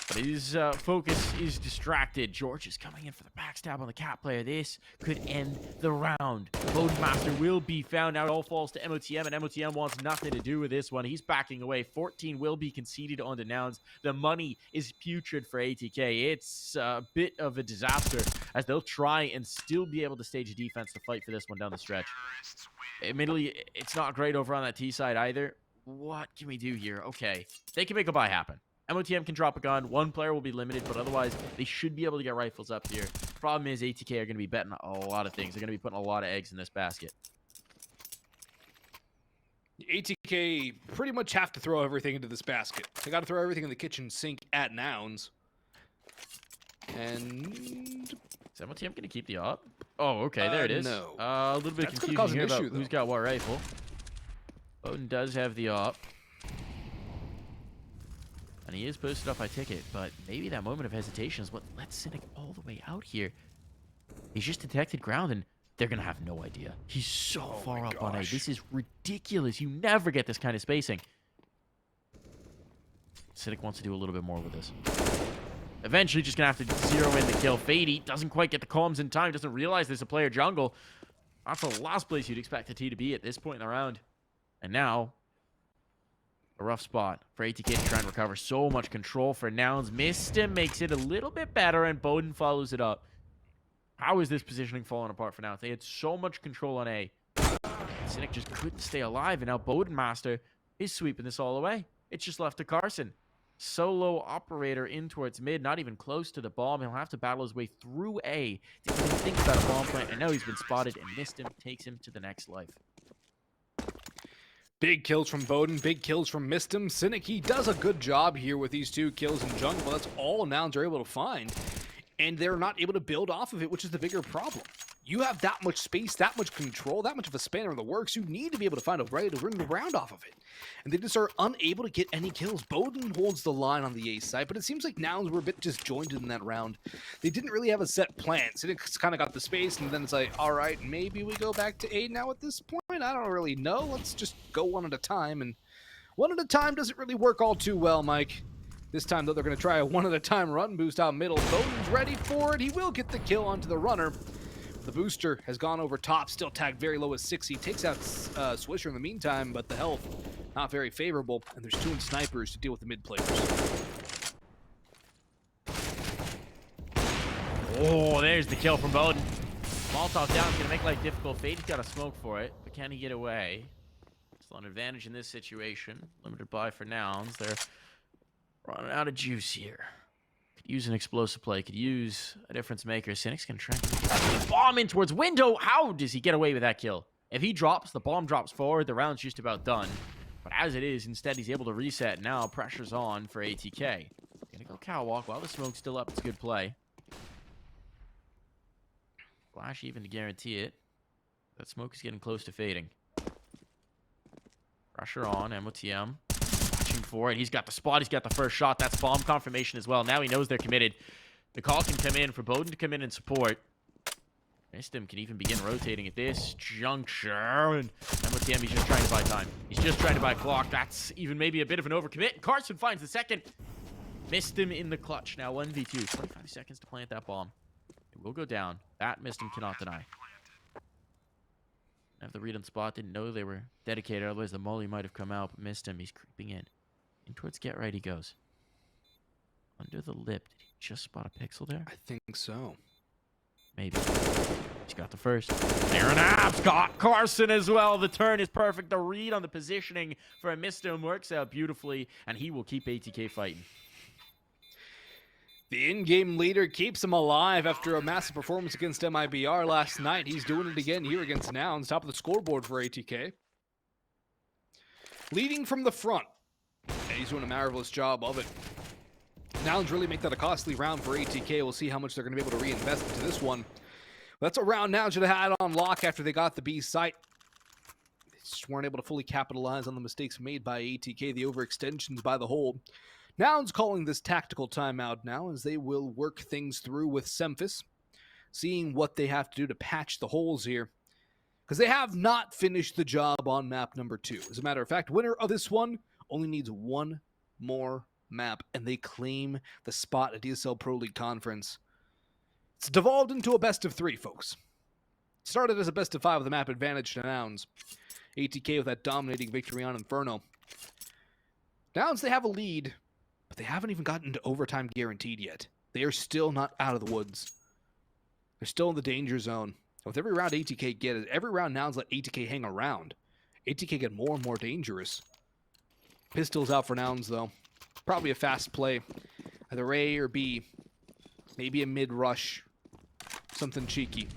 But his focus is distracted. George is coming in for the backstab on the cat player. This could end the round. Master will be found out. All falls to MoTM, and MoTM wants nothing to do with this one. He's backing away. 14 will be conceded onto Nouns. The money is putrid for ATK. It's a bit of a disaster as they'll try and still be able to stage a defense to fight for this one down the stretch. Admittedly, it's not great over on that T side either. What can we do here? Okay, they can make a buy happen. MoTM can drop a gun. One player will be limited, but otherwise, they should be able to get rifles up here. Problem is, ATK are going to be betting a lot of things. They're going to be putting a lot of eggs in this basket. ATK pretty much have to throw everything into this basket. They got to throw everything in the kitchen sink at Nouns. And is MoTM going to keep the op? Oh, okay, there it is. No. A little bit of confusion here about who's got what rifle. Odin does have the op. And he is posted up by ticket, but maybe that moment of hesitation is what lets Cynic all the way out here. He's just detected ground, and they're going to have no idea. He's so far up on A. This is ridiculous. You never get this kind of spacing. Cynic wants to do a little bit more with this. Eventually, just going to have to zero in the kill. Fady doesn't quite get the comms in time, doesn't realize there's a player jungle. That's the last place you'd expect a T to be at this point in the round. And now, a rough spot for ATK to try and recover. So much control for Nouns. MisteM makes it a little bit better, and Bowden follows it up. How is this positioning falling apart for Nouns? They had so much control on A. Cynic just couldn't stay alive, and now Master is sweeping this all away. It's just left to Carson. Solo operator in towards mid, not even close to the bomb. He'll have to battle his way through A to even think about a bomb plant. And now he's been spotted, and MisteM takes him to the next life. Big kills from Bowden, big kills from MisteM. Cynic, he does a good job here with these 2 kills in jungle. That's all Nouns are able to find. And they're not able to build off of it, which is the bigger problem. You have that much space, that much control, that much of a spanner in the works. You need to be able to find a way to bring the round off of it. And they just are unable to get any kills. Bowden holds the line on the A side, but it seems like Nouns were a bit disjointed in that round. They didn't really have a set plan. Cynic's kind of got the space, and then it's like, all right, maybe we go back to A now at this point? I don't really know. Let's just go one at a time. And one at a time doesn't really work all too well, Mike. This time, though, they're going to try a one-at-a-time run boost out middle. Bowden's ready for it. He will get the kill onto the runner. The booster has gone over top, still tagged very low as 60. Takes out Swisher in the meantime, but the health not very favorable. And there's 2 snipers to deal with the mid players. Oh, there's the kill from Bowden. Molotov down is going to make life difficult. Fade's got a smoke for it, but can he get away? Still an advantage in this situation. Limited buy for Nouns. They're running out of juice here. Could use an explosive play. Could use a difference maker. Cynic's going to try and get the bomb in towards window. How does he get away with that kill? If he drops, the bomb drops forward. The round's just about done. But as it is, instead he's able to reset. Now pressure's on for ATK. Gonna go catwalk while the smoke's still up. It's a good play. Flash even to guarantee it. That smoke is getting close to fading. Pressure on. MoTM. Watching for it. He's got the spot. He's got the first shot. That's bomb confirmation as well. Now he knows they're committed. The call can come in for Bowden to come in and support. MisteM can even begin rotating at this juncture. And MoTM, he's just trying to buy time. He's just trying to buy clock. That's even maybe a bit of an overcommit. Carson finds the second. MisteM in the clutch. Now 1v2. 25 seconds to plant that bomb. It will go down. That MisteM cannot deny. Have the read on spot. Didn't know they were dedicated. Otherwise the molly might have come out. But MisteM, he's creeping in. In towards get right he goes. Under the lip. Did he just spot a pixel there? I think so. Maybe. He's got the first. Aaron Abs got Carson as well. The turn is perfect. The read on the positioning for MisteM works out beautifully, and he will keep ATK fighting. The in-game leader keeps him alive after a massive performance against MIBR last night. He's doing it again here against Nouns, top of the scoreboard for ATK. Leading from the front, and he's doing a marvelous job of it. Nouns really make that a costly round for ATK. We'll see how much they're going to be able to reinvest into this one. That's a round Nouns should have had on lock after they got the B site. They just weren't able to fully capitalize on the mistakes made by ATK, the overextensions by the hole. Nouns calling this tactical timeout now as they will work things through with Semphis, seeing what they have to do to patch the holes here. Because they have not finished the job on map number 2. As a matter of fact, winner of this one only needs one more map, and they claim the spot at ESL Pro League Conference. It's devolved into a best of 3, folks. It started as a best of 5 with the map advantage to Nouns. ATK with that dominating victory on Inferno. Nouns, they have a lead, but they haven't even gotten to overtime guaranteed yet. They are still not out of the woods. They're still in the danger zone. With every round ATK get it, every round Nouns let ATK hang around. ATK get more and more dangerous. Pistols out for Nouns, though. Probably a fast play. Either A or B. Maybe a mid-rush. Something cheeky.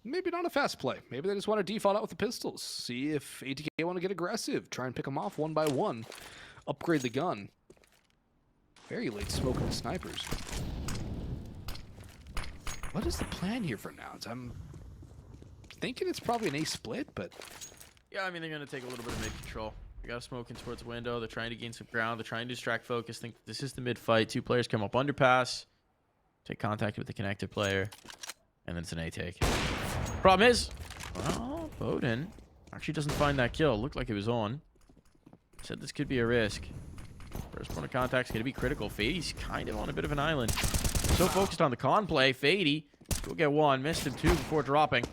Maybe not a fast play. Maybe they just want to default out with the pistols. See if ATK want to get aggressive. Try and pick them off one by one. Upgrade the gun. Very late smoking snipers. What is the plan here for Nouns? I'm thinking it's probably an A split, but... Yeah, I mean, they're going to take a little bit of mid-control. They got smoking towards window. They're trying to gain some ground. They're trying to distract focus. Think this is the mid-fight. 2 players come up underpass. Take contact with the connected player. And then it's an A take. Problem is, well, Bowden actually doesn't find that kill. Looked like it was on. Said this could be a risk. First point of contact's going to be critical. Fady's kind of on a bit of an island. So focused on the con play. Fady will get 1. MisteM 2 before dropping.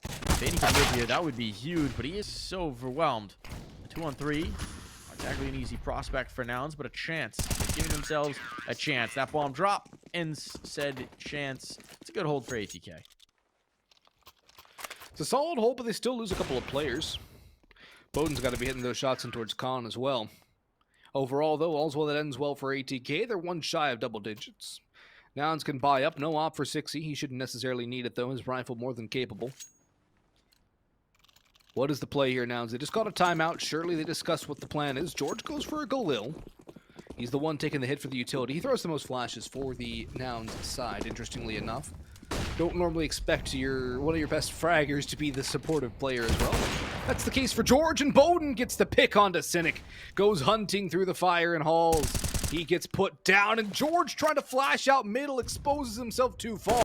Fady can live here. That would be huge, but he is so overwhelmed. 2-on-3. Not exactly an easy prospect for Nouns, but a chance. They're giving themselves a chance. That bomb drop ends said chance. It's a good hold for ATK. It's a solid hold, but they still lose a couple of players. Bowden's got to be hitting those shots in towards Con as well. Overall, though, all's well that ends well for ATK. They're 1 shy of double digits. Nouns can buy up. No op for Sixy. He shouldn't necessarily need it, though. His rifle more than capable. What is the play here, Nouns? They just got a timeout. Surely they discuss what the plan is. George goes for a Galil. He's the one taking the hit for the utility. He throws the most flashes for the Nouns side, interestingly enough. Don't normally expect one of your best fraggers to be the supportive player as well. That's the case for George, and Bowden gets the pick onto Cynic. Goes hunting through the fire and halls. He gets put down, and George trying to flash out middle, exposes himself too far.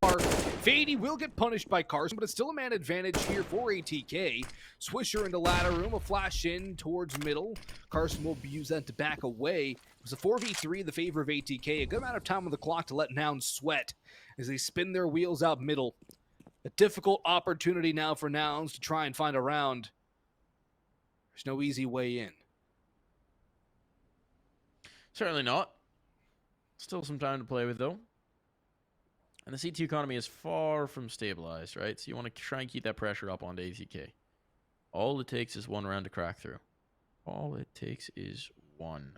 Fady will get punished by Carson, but it's still a man advantage here for ATK. Swisher into ladder room, a flash in towards middle. Carson will use that to back away. It was a 4v3 in the favor of ATK. A good amount of time on the clock to let Nouns sweat as they spin their wheels out middle. A difficult opportunity now for Nouns to try and find a round. There's no easy way in. Certainly not. Still some time to play with, though. And the C2 economy is far from stabilized, right? So you want to try and keep that pressure up onto ATK. All it takes is 1 round to crack through. All it takes is 1.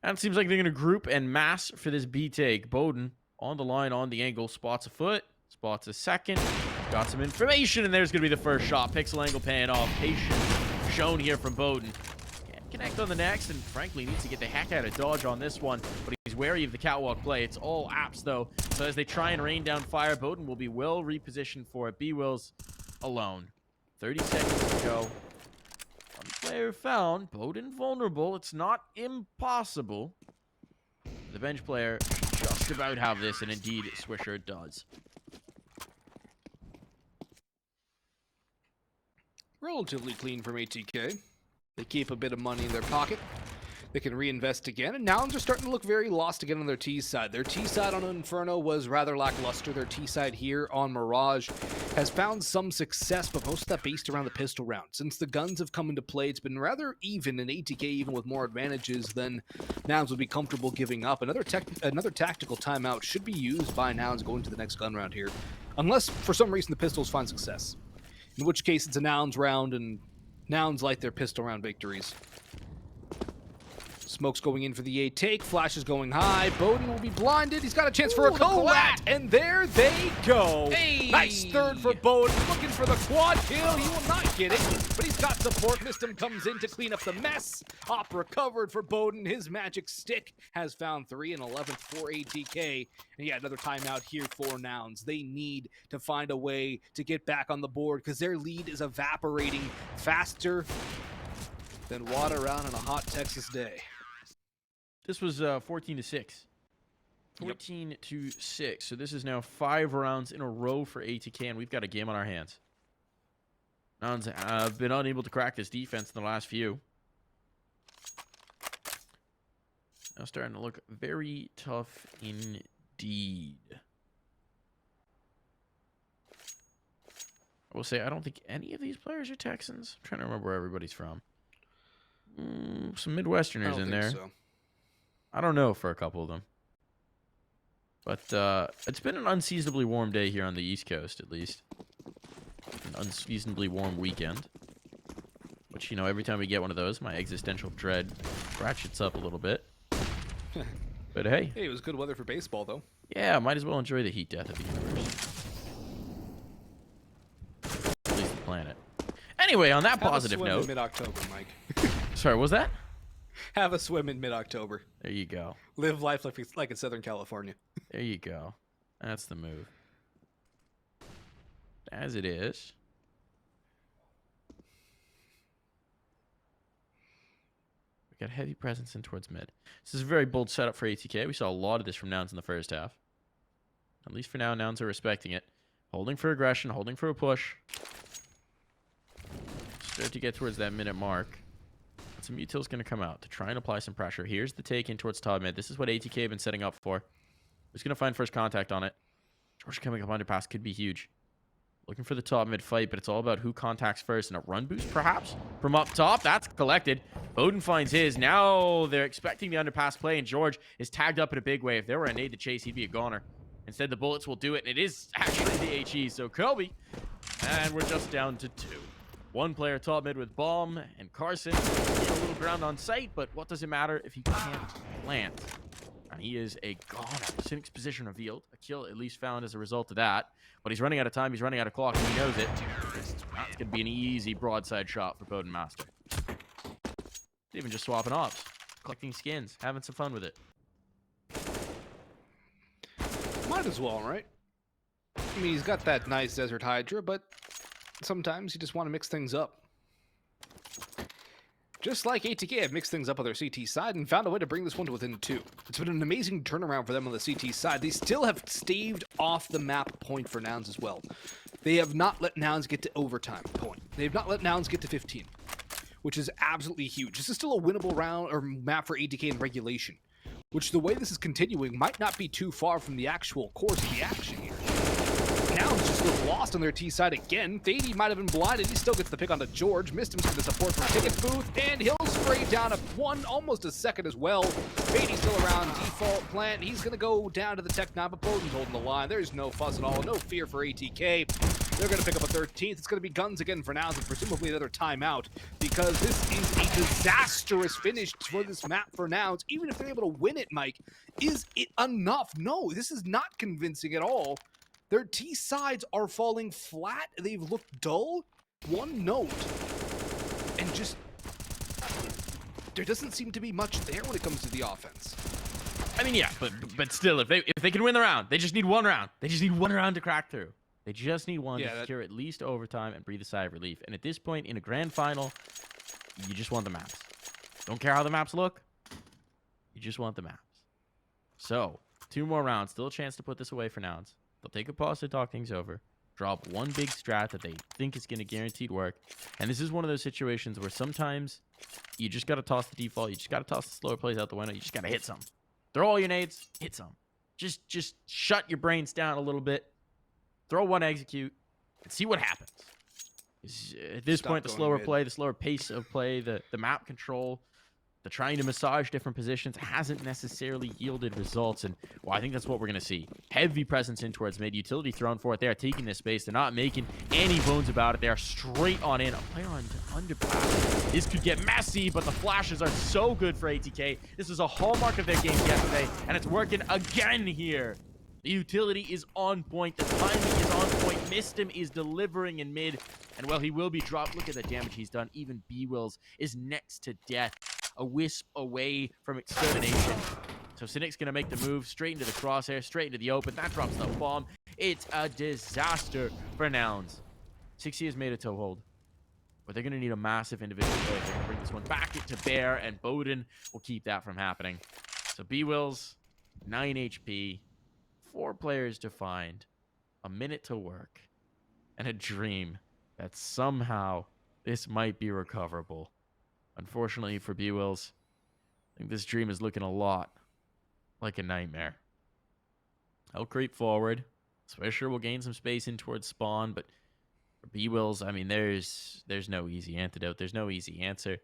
And it seems like they're going to group and mass for this B take. Bowden on the line, on the angle, spots a foot, spots a second. Got some information, and there's going to be the first shot. Pixel angle paying off. Patience shown here from Bowden. Connect on the next, and frankly needs to get the heck out of dodge on this one, but he's wary of the catwalk play. It's all apps though, so as they try and rain down fire, Bowden will be well repositioned for it. B-Wills alone. 30 seconds to go. One player found. Bowden vulnerable. It's not impossible. The bench player just about have this, and indeed Swisher does. Relatively clean from ATK. They keep a bit of money in their pocket. They can reinvest again, and Nouns are starting to look very lost again on their T side. Their T side on Inferno was rather lackluster. Their T side here on Mirage has found some success, but most of that based around the pistol round. Since the guns have come into play, it's been rather even, and ATK even with more advantages than Nouns would be comfortable giving up. Another tactical timeout should be used by Nouns going to the next gun round here, unless for some reason the pistols find success. In which case it's a Nouns round, and Nouns like their pistol round victories. Smoke's going in for the A take. Flash is going high. Bowden will be blinded. He's got a chance for a collat. And there they go. Hey. Nice third for Bowden. Looking for the quad kill. He will not get it, but he's got support. MisteM comes in to clean up the mess. Op recovered for Bowden. His magic stick has found 3 and 11th for ATK. And yeah, another timeout here for Nouns. They need to find a way to get back on the board because their lead is evaporating faster than water out on a hot Texas day. This was 14-6. 14-6. So this is now 5 rounds in a row for ATK, and we've got a game on our hands. Nouns have been unable to crack this defense in the last few. Now starting to look very tough indeed. I will say I don't think any of these players are Texans. I'm trying to remember where everybody's from. Some Midwesterners in there. So. I don't know for a couple of them. But it's been an unseasonably warm day here on the East Coast, at least. An unseasonably warm weekend. Which, you know, every time we get one of those, my existential dread ratchets up a little bit. But hey. Hey, it was good weather for baseball, though. Yeah, might as well enjoy the heat death of the universe. At least the planet. Anyway, on that positive note... Have a swim in mid-October, Mike. Sorry, what was that? Have a swim in mid-October. There you go. Live life like it's Southern California. There you go. That's the move. As it is. We got heavy presence in towards mid. This is a very bold setup for ATK. We saw a lot of this from Nouns in the first half. At least for now, Nouns are respecting it. Holding for aggression, holding for a push. Start to get towards that minute mark. Some util's going to come out to try and apply some pressure. Here's the take in towards top mid. This is what ATK have been setting up for. Who's going to find first contact on it? George coming up underpass could be huge. Looking for the top mid fight, but it's all about who contacts first. And a run boost, perhaps? From up top, that's collected. Bowden finds his. Now they're expecting the underpass play, and George is tagged up in a big way. If there were a nade to chase, he'd be a goner. Instead, the bullets will do it, and it is actually the HE. So Kobe, and we're just down to 2. One player top mid with bomb, and Carson getting a little ground on sight, but what does it matter if he can't plant? And he is a goner. Cynic's position revealed. A kill at least found as a result of that. But he's running out of time, he's running out of clock, and he knows it. It's going to be an easy broadside shot for Bowden Master. Even just swapping ops, collecting skins, having some fun with it. Might as well, right? I mean, he's got that nice Desert Hydra, but sometimes you just want to mix things up. Just like ATK have mixed things up on their CT side and found a way to bring this one to within 2. It's been an amazing turnaround for them on the CT side. They still have staved off the map point for Nouns as well. They have not let Nouns get to overtime point. They have not let Nouns get to 15, which is absolutely huge. This is still a winnable round or map for ATK in regulation, which the way this is continuing might not be too far from the actual course of the action here. Nouns just look lost on their T side again. Thady might have been blinded. He still gets the pick onto George. MisteM's for the support from Ticket Booth, and he'll spray down a 1, almost a second as well. Thady's still around default plant. He's going to go down to the Tech 9, but Bowden's holding the line. There's no fuss at all. No fear for ATK. They're going to pick up a 13th. It's going to be guns again for Nouns, and presumably another timeout, because this is a disastrous finish for this map for Nouns. Even if they're able to win it, Mike, is it enough? No, this is not convincing at all. Their T sides are falling flat. They've looked dull. One note. And just... there doesn't seem to be much there when it comes to the offense. I mean, yeah, but still, if they can win the round, they just need one round. They just need one round to crack through. They just need one to secure at least overtime and breathe a sigh of relief. And at this point in a grand final, you just want the maps. Don't care how the maps look. You just want the maps. So, 2 more rounds. Still a chance to put this away for Nouns. They'll take a pause to talk things over. drop one big strat that they think is going to guaranteed work. And this is one of those situations where sometimes you just got to toss the default. You just got to toss the slower plays out the window. You just got to hit some. Throw all your nades, hit some. Just shut your brains down a little bit. Throw one execute and see what happens. At this point, the slower play, the slower pace of play, the map control, the trying to massage different positions hasn't necessarily yielded results. And, well, I think that's what we're going to see. Heavy presence in towards mid. Utility thrown for it. They are taking this space. They're not making any bones about it. They are straight on in. A player on underpass. This could get messy, but the flashes are so good for ATK. This was a hallmark of their game yesterday, and it's working again here. The utility is on point. The timing is on point. MisteM is delivering in mid. And, well, he will be dropped. Look at the damage he's done. Even B-Wills is next to death. A wisp away from extermination. So Cynic's going to make the move straight into the crosshair, straight into the open. That drops the bomb. It's a disaster for Nouns. Nounscxzi has made a toehold. But they're going to need a massive individual play. They're going to bring this one back into bear, and Bowden will keep that from happening. So B-Wills, 9 HP, 4 players to find, a minute to work, and a dream that somehow this might be recoverable. Unfortunately for B-Wills, I think this dream is looking a lot like a nightmare. He'll creep forward. Swisher will gain some space in towards spawn, but for B-Wills, I mean, there's no easy antidote. There's no easy answer.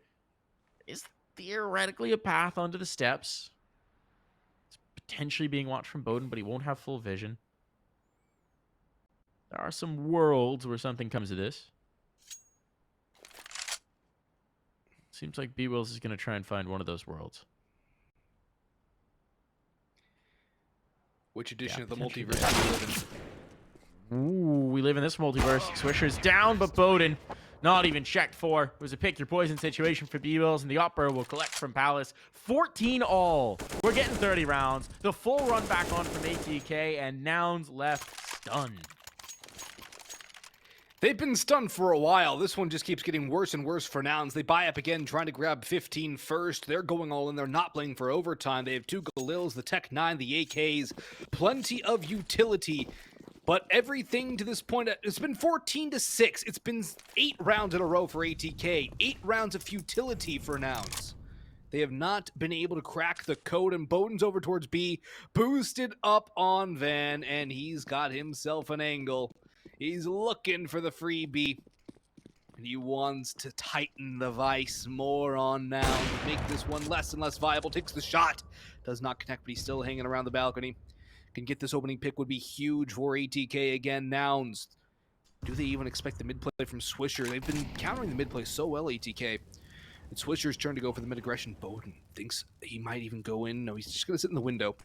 Is theoretically a path onto the steps. It's potentially being watched from Bowden, but he won't have full vision. There are some worlds where something comes to this. Seems like B-Wills is going to try and find one of those worlds. Which edition of the multiverse do we live in? Ooh, we live in this multiverse. Swisher's down, but Bowden not even checked for. It was a pick your poison situation for B-Wills, and the upper will collect from Palace. 14 all. We're getting 30 rounds. The full run back on from ATK, and Nouns left stunned. They've been stunned for a while. This one just keeps getting worse and worse for Nouns. They buy up again, trying to grab 15 first. They're going all in. They're not playing for overtime. They have 2 Galils, the Tech-9, the AKs. Plenty of utility. But everything to this point, it's been 14-6. It's been 8 rounds in a row for ATK. 8 rounds of futility for Nouns. They have not been able to crack the code, and Bowden's over towards B. Boosted up on Van, and he's got himself an angle. He's looking for the freebie, and he wants to tighten the vice more on now, make this one less and less viable. Takes the shot, does not connect, but he's still hanging around the balcony. Can get this opening pick would be huge for ATK again. Nouns, do they even expect the mid play from Swisher? They've been countering the mid play so well, ATK. It's Swisher's turn to go for the mid aggression. Bowden thinks he might even go in. No, he's just going to sit in the window.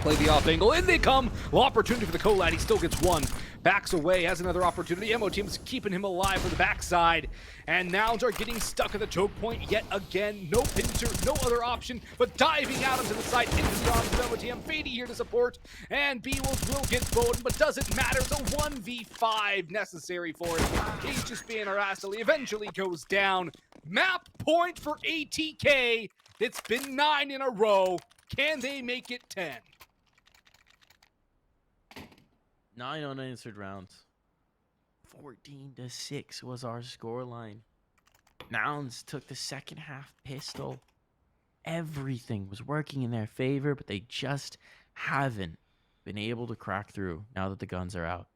Play the off angle, in they come. Well, opportunity for the Colad, he still gets one. Backs away, has another opportunity. MoTM's keeping him alive for the backside. And Nouns are getting stuck at the choke point yet again. No pincer, no other option, but diving out into the side, into the arms of MoTM. Fady here to support, and B-Wills will get Bowden, but doesn't matter. It's a 1v5 necessary for him. He's just being harassed till he eventually goes down. Map point for ATK. It's been 9 in a row. Can they make it 10? 9 unanswered rounds. 14-6 was our scoreline. Nouns took the second half pistol. Everything was working in their favor, but they just haven't been able to crack through now that the guns are out.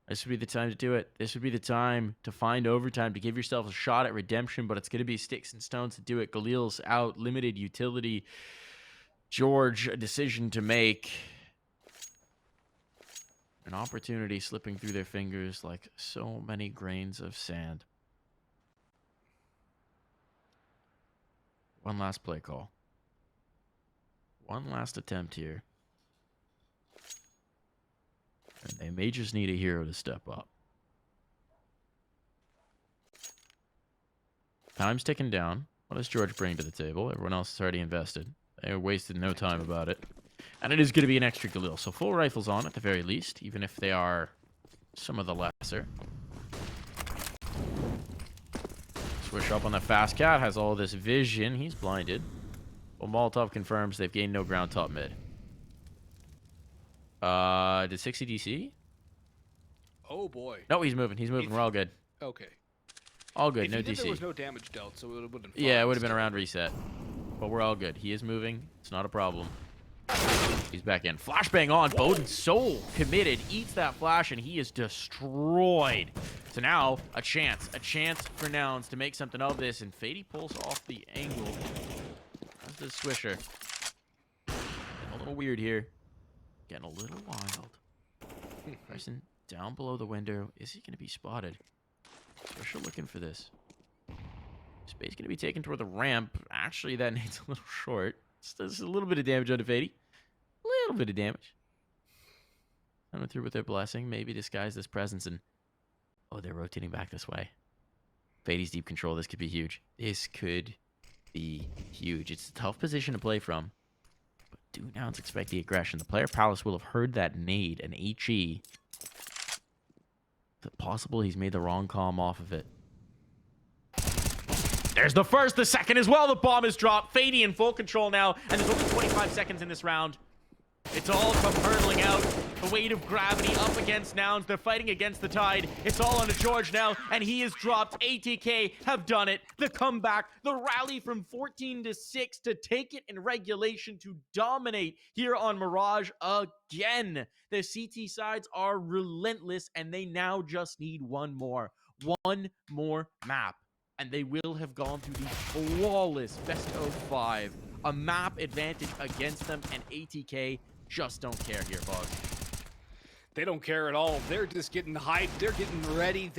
This would be the time to do it. This would be the time to find overtime, to give yourself a shot at redemption, but it's going to be sticks and stones to do it. Galil's out, limited utility. George, a decision to make. An opportunity slipping through their fingers like so many grains of sand. One last play call. One last attempt here. And they may just need a hero to step up. Time's ticking down. What does George bring to the table? Everyone else has already invested. They wasted no time about it. And it is going to be an extra Galil. So full rifles on at the very least, even if they are some of the lesser. Swish up on the fast cat. Has all this vision. He's blinded. Well, Molotov confirms they've gained no ground top mid. Did 60 DC? Oh boy. No, he's moving. He's moving. We're all good. Okay. All good. If No he did, DC. there was no damage dealt, so it would have been. Yeah, it fine would have been still. around reset. But we're all good. He is moving. It's not a problem. He's back in. Flashbang on. Bowden so committed. Eats that flash, and he is destroyed. So now, a chance for Nouns to make something of this, and Fady pulls off the angle. That's the Swisher. Getting a little weird here. Getting a little wild. Person down below the window. Is he going to be spotted? Swisher looking for this. Space going to be taken toward the ramp. Actually, that needs a little short. Does a little bit of damage onto Fady. A little bit of damage. Coming through with their blessing. Maybe disguise this presence and... Oh, they're rotating back this way. Fady's deep control. This could be huge. This could be huge. It's a tough position to play from. But do Nouns expect the aggression? The player Palace will have heard that nade, an HE. Is it possible he's made the wrong comm off of it? There's the first, the second as well. The bomb is dropped. Fady in full control now, and there's only 25 seconds in this round. It's all come hurtling out. The weight of gravity up against Nouns. They're fighting against the tide. It's all on to George now, and he is dropped. ATK have done it. The comeback, the rally from 14-6 to take it in regulation to dominate here on Mirage again. The CT sides are relentless, and they now just need one more map. And they will have gone through the flawless best of 5. A map advantage against them, and ATK just don't care here, Bog. They don't care at all. They're just getting hyped. They're getting ready.